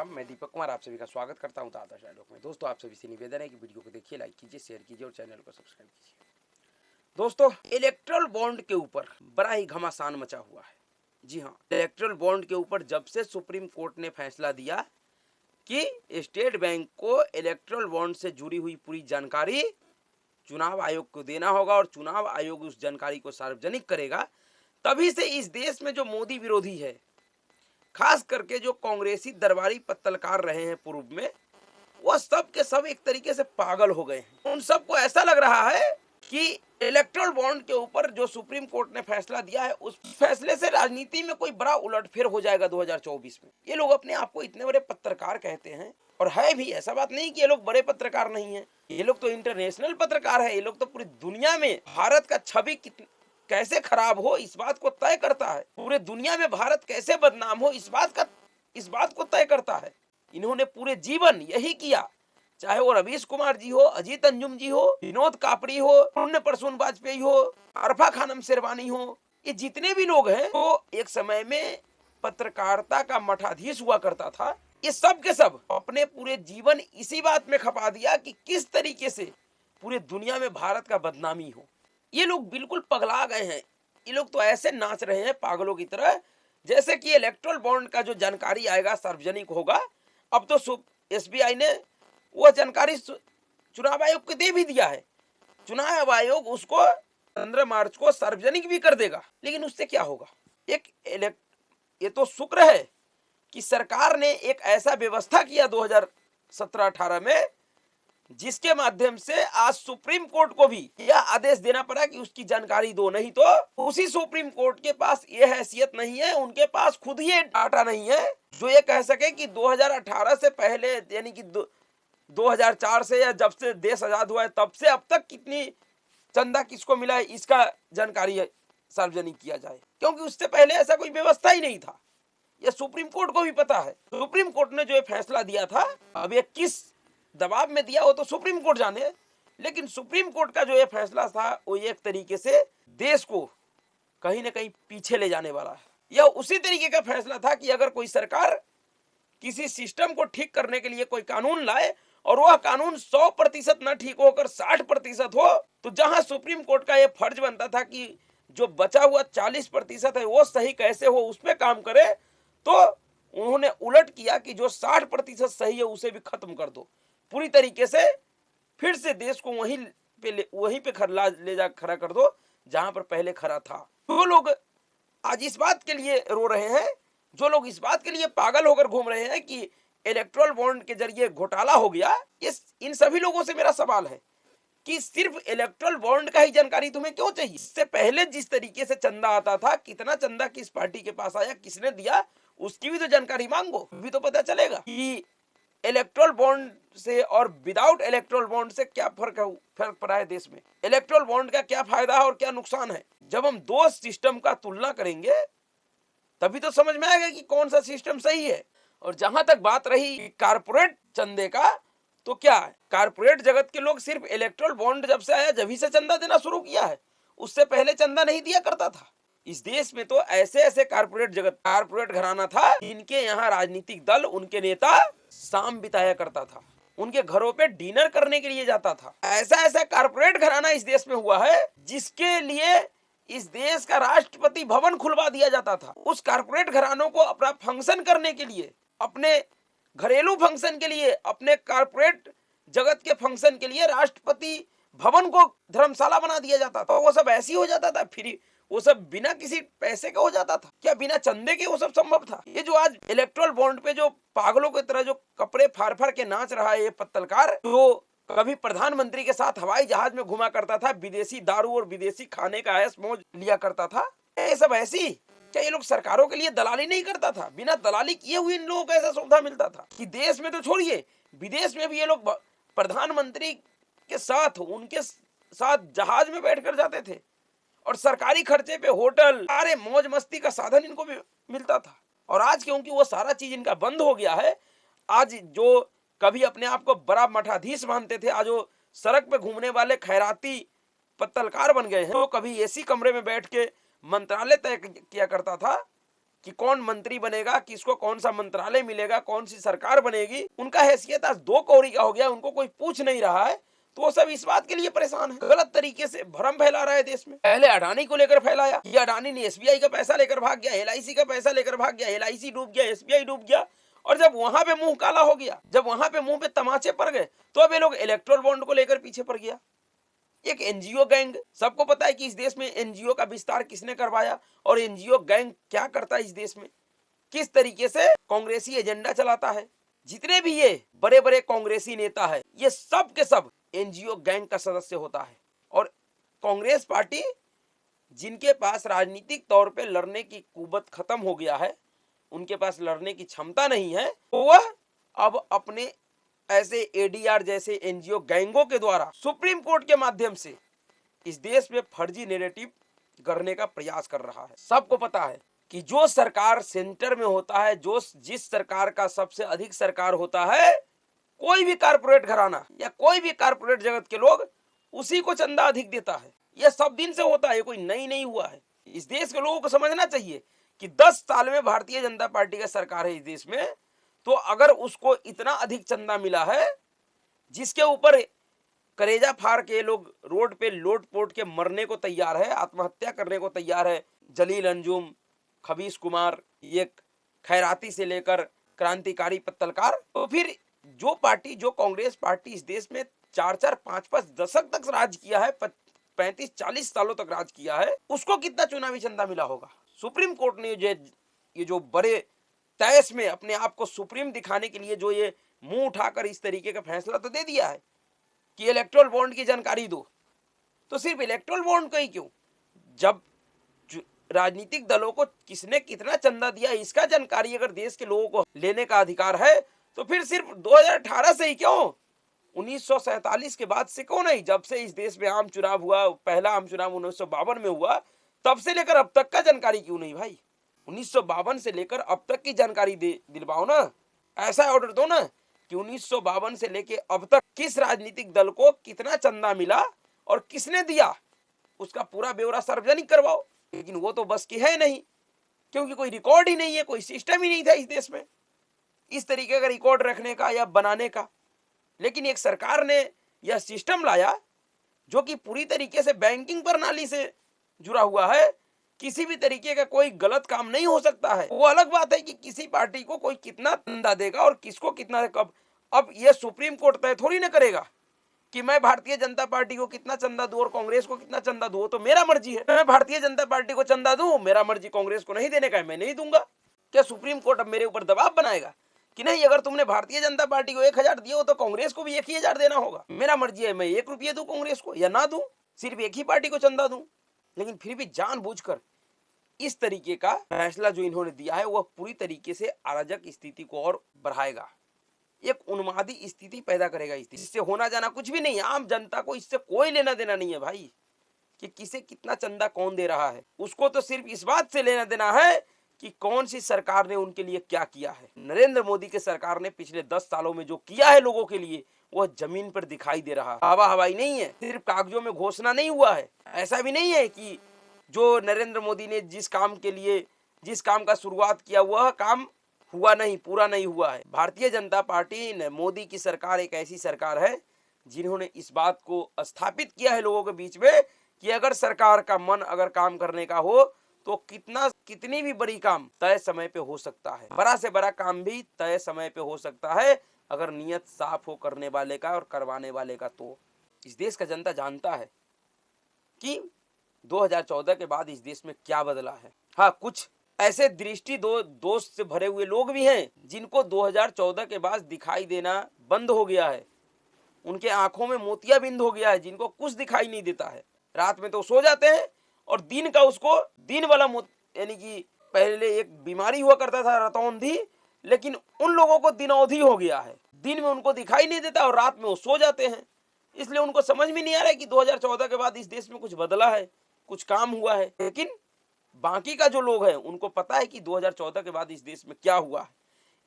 राम, मैं दीपक कुमार आप सभी का स्वागत करता हूं आदर्श डायलॉग में। दोस्तों, आप सभी से निवेदन है कि वीडियो को देखिए, लाइक कीजिए, शेयर कीजिए और चैनल को सब्सक्राइब कीजिए। दोस्तों, इलेक्ट्रल बॉन्ड के ऊपर बड़ा ही घमासान मचा हुआ है। जी हाँ, इलेक्ट्रल बॉन्ड के ऊपर जब से सुप्रीम कोर्ट ने फैसला दिया कि स्टेट बैंक को इलेक्ट्रल बॉन्ड से जुड़ी हुई पूरी जानकारी चुनाव आयोग को देना होगा और चुनाव आयोग उस जानकारी को सार्वजनिक करेगा, तभी से इस देश में जो मोदी विरोधी है, खास करके जो कांग्रेसी दरबारी पत्तलकार रहे हैं पूर्व में, वो सब के सब एक तरीके से पागल हो गए हैं। उन सबको ऐसा लग रहा है कि इलेक्ट्रल बॉन्ड के ऊपर जो सुप्रीम कोर्ट ने फैसला दिया है, उस फैसले से राजनीति में कोई बड़ा उलटफेर हो जाएगा 2024 में। ये लोग अपने आप को इतने बड़े पत्रकार कहते हैं, और है भी, ऐसा बात नहीं कि ये लोग बड़े पत्रकार नहीं है, ये लोग तो इंटरनेशनल पत्रकार है। ये लोग तो पूरी दुनिया में भारत का छवि कैसे खराब हो इस बात को तय करता है, पूरे दुनिया में भारत कैसे बदनाम हो इस बात को तय करता है। इन्होंने पूरे जीवन यही किया, चाहे वो रवीश कुमार जी हो, अजीत अंजुम जी हो, विनोद कापड़ी हो, पुण्य प्रसून वाजपेयी हो, अरफा खानम शेरवानी हो, ये जितने भी लोग हैं, तो एक समय में पत्रकारिता का मठाधीश हुआ करता था। ये सब के सब अपने पूरे जीवन इसी बात में खपा दिया कि किस तरीके से पूरे दुनिया में भारत का बदनामी हो। ये लोग बिल्कुल पगला गए हैं। ये लोग तो ऐसे नाच रहे हैं पागलों की तरह, जैसे कि इलेक्ट्रल बॉन्ड का जो जानकारी आएगा सार्वजनिक होगा। अब तो एसबीआई ने वो जानकारी चुनाव आयोग को दे भी दिया है। चुनाव आयोग उसको 15 मार्च को सार्वजनिक भी कर देगा, लेकिन उससे क्या होगा? ये तो शुक्र है कि सरकार ने एक ऐसा व्यवस्था किया 2017-18 में, जिसके माध्यम से आज सुप्रीम कोर्ट को भी यह आदेश देना पड़ा कि उसकी जानकारी दो, नहीं तो उसी सुप्रीम कोर्ट के पास यह हैसियत नहीं है, उनके पास खुद ही डाटा नहीं है जो ये कह सके कि 2018 से पहले, यानी कि 2004 से या जब से देश आजाद हुआ है तब से अब तक कितनी चंदा किसको मिला है, इसका जानकारी सार्वजनिक किया जाए, क्योंकि उससे पहले ऐसा कोई व्यवस्था ही नहीं था। यह सुप्रीम कोर्ट को भी पता है। सुप्रीम कोर्ट ने जो ये फैसला दिया था, अब ये किस दबाव में दिया वो तो सुप्रीम कोर्ट जाने, लेकिन सुप्रीम कोर्ट का जो ये फैसला था वो एक तरीके से देश को कहीं ना कहीं पीछे ले जाने वाला है। यह उसी तरीके का फैसला था कि अगर कोई सरकार किसी सिस्टम को ठीक करने के लिए कोई कानून लाए और वह कानून 100% न ठीक होकर 60% हो, तो जहां सुप्रीम कोर्ट का यह फर्ज बनता था कि जो बचा हुआ 40% है वो सही कैसे हो उस पर काम करे, तो उन्होंने उलट किया कि जो 60% सही है उसे भी खत्म कर दो, पूरी तरीके से फिर से देश को वहीं पे ले जा खड़ा कर दो जहां पर पहले खड़ा था। वो लोग आज इस बात के लिए रो रहे हैं, जो लोग इस बात के लिए पागल होकर घूम रहे हैं कि इलेक्ट्रल बॉन्ड के जरिए घोटाला हो गया, इन सभी लोगों से मेरा सवाल है कि सिर्फ इलेक्ट्रल बॉन्ड का ही जानकारी तुम्हें क्यों चाहिए? इससे पहले जिस तरीके से चंदा आता था, कितना चंदा किस पार्टी के पास आया, किसने दिया, उसकी भी तो जानकारी मांगो, भी तो पता चलेगा कि इलेक्ट्रल बॉन्ड से और विदाउट इलेक्ट्रल बॉन्ड से क्या फर्क पड़ा है देश में, इलेक्ट्रल बॉन्ड का क्या फायदा है और क्या नुकसान है। जब हम दो सिस्टम का तुलना करेंगे तभी तो समझ में आएगा कि कौन सा सिस्टम सही है। और जहां तक बात रही कारपोरेट चंदे का, तो क्या कारपोरेट जगत के लोग सिर्फ इलेक्ट्रल बॉन्ड जब से आया जब से चंदा देना शुरू किया है, उससे पहले चंदा नहीं दिया करता था। इस देश में तो ऐसे ऐसे कारपोरेट घराना था, इनके यहाँ राजनीतिक दल, उनके नेता शाम बिताया करता था, उनके घरों पे डिनर करने के लिए जाता था। ऐसा ऐसा कारपोरेट घराना इस देश में हुआ है जिसके लिए इस देश का राष्ट्रपति भवन खुलवा दिया जाता था। उस कारपोरेट घरानों को अपना फंक्शन करने के लिए, अपने घरेलू फंक्शन के लिए, अपने कारपोरेट जगत के फंक्शन के लिए राष्ट्रपति भवन को धर्मशाला बना दिया जाता था। वो सब ऐसी हो जाता था, फिर वो सब बिना किसी पैसे का हो जाता था। क्या बिना चंदे के वो सब संभव था? ये जो आज इलेक्ट्रल बॉन्ड पे जो पागलों की तरह जो कपड़े फाड़ फाड़ के नाच रहा है ये पत्तलकार, तो कभी प्रधानमंत्री के साथ हवाई जहाज में घुमा करता था, विदेशी दारू और विदेशी खाने का ऐश मौज लिया करता था, ये सब ऐसी, क्या ये लोग सरकारों के लिए दलाली नहीं करता था? बिना दलाली किए हुए इन लोगों को ऐसा सुविधा मिलता था कि देश में तो छोड़िए, विदेश में भी ये लोग प्रधानमंत्री के साथ, उनके साथ जहाज में बैठकर जाते थे और सरकारी खर्चे पे होटल, सारे मौज मस्ती का साधन इनको भी मिलता था। और आज क्योंकि वो सारा चीज इनका बंद हो गया है, आज जो कभी अपने आप को बड़ा मठाधीश मानते थे, आज वो सड़क पे घूमने वाले खैराती पत्तलकार बन गए हैं। तो कभी एसी कमरे में बैठ के मंत्रालय तय किया करता था, कि कौन मंत्री बनेगा, किसको कौन सा मंत्रालय मिलेगा, कौन सी सरकार बनेगी, उनका हैसियत आज दो कौड़ी का हो गया, उनको कोई पूछ नहीं रहा है। तो वो सब इस बात के लिए परेशान है, गलत तरीके से भ्रम फैला रहा है देश में। पहले अडानी को लेकर फैलाया, ये अडानी ने एसबीआई का पैसा लेकर भाग गया, एलआईसी का पैसा लेकर भाग गया, एलआईसी डूब गया, एसबीआई डूब गया। और जब वहां पे मुंह काला हो गया, जब वहां पे मुंह पे तमाचे पड़ गए, तो अब ये लोग इलेक्ट्रोल बॉन्ड को लेकर पीछे पड़ गया। एक एनजीओ गैंग, सबको पता है कि इस देश में एनजीओ का विस्तार किसने करवाया और एनजीओ गैंग क्या करता है इस देश में, किस तरीके से कांग्रेसी एजेंडा चलाता है। जितने भी ये बड़े बड़े कांग्रेसी नेता है, ये सब के सब एनजीओ गैंग का सदस्य होता है। और कांग्रेस पार्टी, जिनके पास राजनीतिक तौर पे लड़ने की कुवत खत्म हो गया है, उनके पास लड़ने की क्षमता नहीं है, वह अब अपने ऐसे एडीआर जैसे एनजीओ गैंगों के द्वारा सुप्रीम कोर्ट के माध्यम से इस देश में फर्जी नैरेटिव करने का प्रयास कर रहा है। सबको पता है कि जो सरकार सेंटर में होता है, जो जिस सरकार का सबसे अधिक सरकार होता है, कोई भी कारपोरेट घराना या कोई भी कारपोरेट जगत के लोग उसी को चंदा अधिक देता है। यह सब दिन से होता है, कोई नहीं हुआ है। इस देश के लोगों को समझना चाहिए कि 10 साल में भारतीय जनता पार्टी का सरकार है इस देश में, तो अगर उसको इतना अधिक चंदा मिला है, जिसके ऊपर करेजा फाड़ के लोग रोड पे लोट पोट के मरने को तैयार है, आत्महत्या करने को तैयार है, जलील अंजुम, खबीस कुमार, ये खैराती से लेकर क्रांतिकारी पत्तलकार, तो फिर जो पार्टी, जो कांग्रेस पार्टी इस देश में 4-4, 5-5 दशक तक राज किया है, 35-40 सालों तक राज किया है, उसको कितना चुनावी चंदा मिला होगा। सुप्रीम कोर्ट ने ये जो बड़े तैस में अपने आप को सुप्रीम दिखाने के लिए जो ये मुंह उठाकर इस तरीके का फैसला तो दे दिया है कि इलेक्ट्रोल बॉन्ड की जानकारी दो, तो सिर्फ इलेक्ट्रोल बॉन्ड को ही क्यों, जब राजनीतिक दलों को किसने कितना चंदा दिया इसका जानकारी अगर देश के लोगों को लेने का अधिकार है, तो फिर सिर्फ 2018 से ही क्यों, 1947 के बाद से क्यों नहीं, जब से इस देश में आम चुनाव हुआ, पहला आम चुनाव 1952 में हुआ, तब से लेकर अब तक का जानकारी क्यों नहीं भाई। 1952 से लेकर अब तक की जानकारी दिलवाओ ना, ऐसा ऑर्डर दो ना कि 1952 से लेकर अब तक किस राजनीतिक दल को कितना चंदा मिला और किसने दिया, उसका पूरा ब्यौरा सार्वजनिक करवाओ। लेकिन वो तो बस की है नहीं, क्योंकि कोई रिकॉर्ड ही नहीं है, कोई सिस्टम ही नहीं था इस देश में इस तरीके का रिकॉर्ड रखने का या बनाने का। लेकिन एक सरकार ने यह सिस्टम लाया जो कि पूरी तरीके से बैंकिंग प्रणाली से जुड़ा हुआ है, किसी भी तरीके का कोई गलत काम नहीं हो सकता है। वो अलग बात है कि किसी पार्टी को कोई कितना चंदा देगा और किसको कितना कब, अब यह सुप्रीम कोर्ट तय थोड़ी ना करेगा कि मैं भारतीय जनता पार्टी को कितना चंदा दूं और कांग्रेस को कितना चंदा दूं, तो मेरा मर्जी है, मैं भारतीय जनता पार्टी को चंदा दूं, मेरा मर्जी कांग्रेस को नहीं देने का है, मैं नहीं दूंगा। क्या सुप्रीम कोर्ट अब मेरे ऊपर दबाव बनाएगा कि नहीं, अगर तुमने भारतीय जनता पार्टी को 1000 दिए हो तो कांग्रेस को भी 1000 देना होगा, मेरा मर्जी है, मैं 1 रुपये दूं कांग्रेस को या ना दूं, सिर्फ एक ही पार्टी को चंदा दूं। लेकिन फिर भी जानबूझकर इस तरीके का फैसला जो इन्होंने दिया है, वह पूरी तरीके से अराजक स्थिति को और बढ़ाएगा, एक उन्मादी स्थिति पैदा करेगा। इससे होना जाना कुछ भी नहीं है, आम जनता को इससे कोई लेना देना नहीं है भाई कि किसे कितना चंदा कौन दे रहा है। उसको तो सिर्फ इस बात से लेना देना है कि कौन सी सरकार ने उनके लिए क्या किया है। नरेंद्र मोदी के सरकार ने पिछले 10 सालों में जो किया है लोगों के लिए, वह जमीन पर दिखाई दे रहा है, हवा हवाई नहीं है, सिर्फ कागजों में घोषणा नहीं हुआ है। ऐसा भी नहीं है कि जो नरेंद्र मोदी ने जिस काम का शुरुआत किया वह काम हुआ नहीं, पूरा नहीं हुआ है। भारतीय जनता पार्टी, मोदी की सरकार एक ऐसी सरकार है जिन्होंने इस बात को स्थापित किया है लोगों के बीच में कि अगर सरकार का मन अगर काम करने का हो तो कितनी भी बड़ी काम तय समय पे हो सकता है, बड़ा से बड़ा काम भी तय समय पे हो सकता है अगर नियत साफ हो करने वाले का और करवाने वाले का। तो इस देश का जनता जानता है कि 2014 के बाद इस देश में क्या बदला है। हाँ, कुछ ऐसे दृष्टि दोष से भरे हुए लोग भी हैं जिनको 2014 के बाद दिखाई देना बंद हो गया है, उनके आंखों में मोतियाबिंद हो गया है, जिनको कुछ दिखाई नहीं देता है। रात में तो सो जाते हैं और दिन का उसको दिन वाला यानी कि पहले एक बीमारी हुआ करता था रतौंधी, लेकिन उन लोगों को दिनौधी हो गया है, दिन में उनको दिखाई नहीं देता और रात में वो सो जाते हैं। इसलिए उनको समझ में नहीं आ रहा है कि 2014 के बाद इस देश में कुछ बदला है, कुछ काम हुआ है। लेकिन बाकी का जो लोग हैं उनको पता है कि 2014 के बाद इस देश में क्या हुआ है।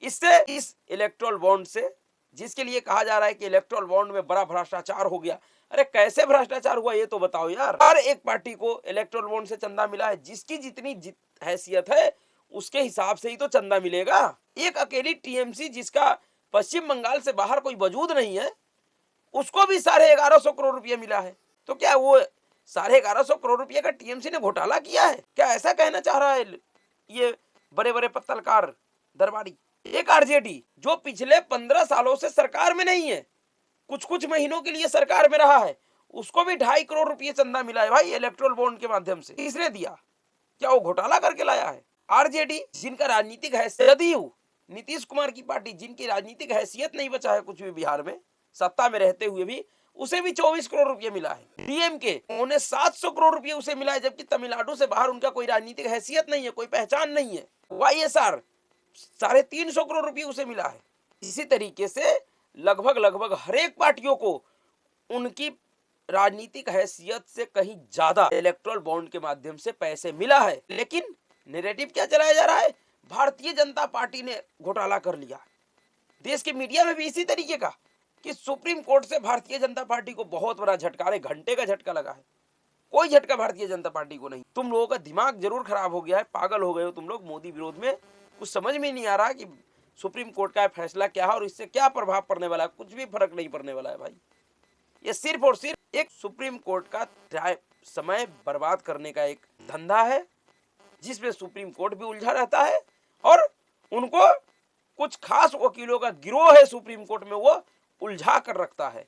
इससे इस इलेक्ट्रोल बॉन्ड से, जिसके लिए कहा जा रहा है कि इलेक्ट्रोल बॉन्ड में बड़ा भ्रष्टाचार हो गया, अरे कैसे भ्रष्टाचार हुआ ये तो बताओ यार। हर एक पार्टी को इलेक्ट्रोल बॉन्ड से चंदा मिला है, जिसकी जितनी हैसियत है उसके हिसाब से ही तो चंदा मिलेगा। एक अकेली टीएमसी जिसका पश्चिम बंगाल से बाहर कोई वजूद नहीं है, उसको भी 1150 करोड़ रुपया मिला है। तो क्या वो 1150 करोड़ रुपये का टीएमसी ने घोटाला किया है? क्या ऐसा कहना चाह रहा है ये बड़े बड़े पत्रकार दरबारी? एक आरजेडी जो पिछले 15 सालों से सरकार में नहीं है, कुछ कुछ महीनों के लिए सरकार में रहा है, उसको भी 2.5 करोड़ रुपये चंदा मिला है भाई इलेक्ट्रोल बॉन्ड के माध्यम से। किसने दिया? क्या वो घोटाला करके लाया है? आरजेडी जिनका राजनीतिक हैसियत, जदयू नीतीश कुमार की पार्टी जिनकी राजनीतिक हैसियत नहीं बचा है कुछ भी बिहार में, सत्ता में रहते हुए भी, उसे भी 24 करोड़ रुपये मिला है। डीएमके उन्हें 700 करोड़ रुपये उसे मिला है, जबकि तमिलनाडु से बाहर उनका कोई राजनीतिक हैसियत नहीं है, कोई पहचान नहीं है। वाईएसआर 350 करोड़ रुपये उसे मिला है। इसी तरीके से लगभग हर एक पार्टियों को उनकी राजनीतिक हैसियत से कहीं ज्यादा इलेक्ट्रल बॉन्ड के माध्यम से पैसे मिला है। लेकिन नैरेटिव क्या चलाया जा रहा है? भारतीय जनता पार्टी ने घोटाला कर लिया। देश के मीडिया में भी इसी तरीके का कि सुप्रीम कोर्ट से भारतीय जनता पार्टी को बहुत बड़ा झटका, अरे घंटे का झटका लगा है। कोई झटका भारतीय जनता पार्टी को नहीं। तुम लोगों का दिमाग जरूर खराब हो गया है, पागल हो गए हो तुम लोग मोदी विरोध में। कुछ समझ में नहीं आ रहा कि सुप्रीम कोर्ट का फैसला क्या है और इससे क्या प्रभाव पड़ने वाला है। कुछ भी फर्क नहीं पड़ने वाला है भाई। ये सिर्फ और सिर्फ एक सुप्रीम कोर्ट का समय बर्बाद करने का एक धंधा है, जिसमें सुप्रीम कोर्ट भी उलझा रहता है और उनको कुछ खास वकीलों का गिरोह है सुप्रीम कोर्ट में, वो उलझा कर रखता है,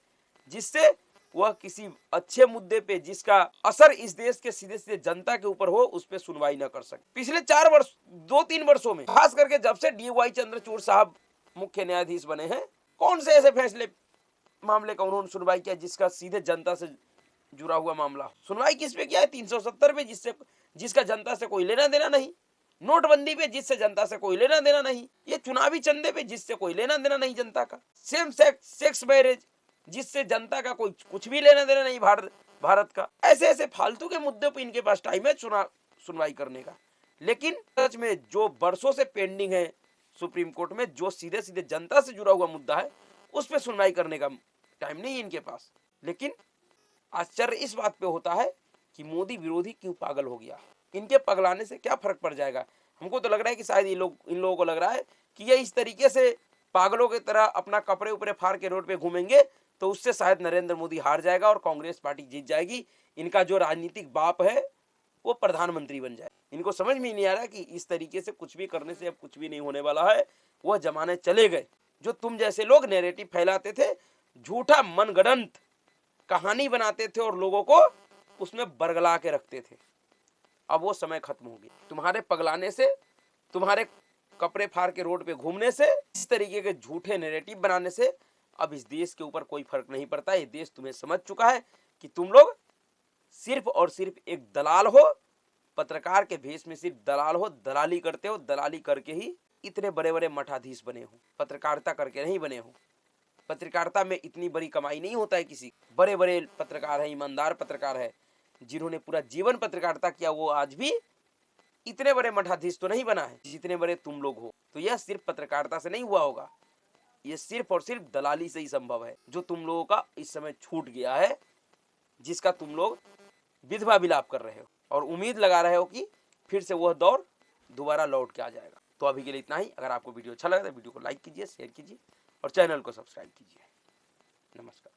जिससे वह किसी अच्छे मुद्दे पे जिसका असर इस देश के सीधे सीधे जनता के ऊपर हो, उस पर सुनवाई न कर सके। पिछले 2-3 वर्षों में, खास करके जब से DY चंद्रचूड़ साहब मुख्य न्यायाधीश बने हैं, कौन से ऐसे फैसले मामले का उन्होंने सुनवाई किया जिसका सीधे जनता से जुड़ा हुआ मामला? सुनवाई किस पे किया है? 370 पे, जिसका जनता से कोई लेना देना नहीं। नोटबंदी पे, जिससे जनता से कोई लेना देना नहीं। ये चुनावी चंदे पे, जिससे कोई लेना देना नहीं जनता का। सेम सेक्स मैरिज, जिससे जनता का कोई कुछ भी लेना देना नहीं भारत का। ऐसे ऐसे फालतू के मुद्दे पे इनके पास टाइम है सुनवाई करने का। लेकिन सच में जो बरसों से पेंडिंग है सुप्रीम कोर्ट में, जो सीधे सीधे जनता से जुड़ा हुआ मुद्दा है, उस पर सुनवाई करने का टाइम नहीं है इनके पास। लेकिन आश्चर्य इस बात पे होता है कि मोदी विरोधी क्यों पागल हो गया। इनके पगलाने से क्या फर्क पड़ जाएगा? हमको तो लग रहा है कि शायद इन लोगों को लग रहा है कि ये इस तरीके से पागलों की तरह अपना कपड़े उपड़े फाड़ के रोड पे घूमेंगे तो उससे शायद नरेंद्र मोदी हार जाएगा और कांग्रेस पार्टी जीत जाएगी। इनका जो राजनीतिक बाप है वो प्रधानमंत्री बन जाए। इनको समझ में नहीं आ रहा कि इस तरीके से कुछ भी करने से अब कुछ भी नहीं होने वाला है। वह जमाने चले गए जो तुम जैसे लोग नैरेटिव फैलाते थे, झूठा मनगढ़ंत कहानी बनाते थे और लोगों को उसमें बरगला के रखते थे। अब वो समय खत्म हो गया। तुम्हारे पगलाने से, तुम्हारे कपड़े फाड़ के रोड पे घूमने से, इस तरीके के झूठे नैरेटिव बनाने से अब इस देश के ऊपर कोई फर्क नहीं पड़ता। ये देश तुम्हें समझ चुका है कि तुम लोग सिर्फ और सिर्फ एक दलाल हो, पत्रकार के भेष में सिर्फ दलाल हो, दलाली करते हो। दलाली करके ही इतने बड़े बड़े मठाधीश बने हो, पत्रकारिता करके नहीं बने हो। पत्रकारिता में इतनी बड़ी कमाई नहीं होता है किसी। बड़े बड़े पत्रकार है, ईमानदार पत्रकार है, जिन्होंने पूरा जीवन पत्रकारिता किया, वो आज भी इतने बड़े मठाधीश तो नहीं बना है जितने बड़े तुम लोग हो। तो यह सिर्फ पत्रकारिता से नहीं हुआ होगा, ये सिर्फ और सिर्फ दलाली से ही संभव है, जो तुम लोगों का इस समय छूट गया है, जिसका तुम लोग विधवा विलाप कर रहे हो और उम्मीद लगा रहे हो कि फिर से वह दौर दोबारा लौट के आ जाएगा। तो अभी के लिए इतना ही। अगर आपको वीडियो अच्छा लगा तो वीडियो को लाइक कीजिए, शेयर कीजिए और चैनल को सब्सक्राइब कीजिए। नमस्कार।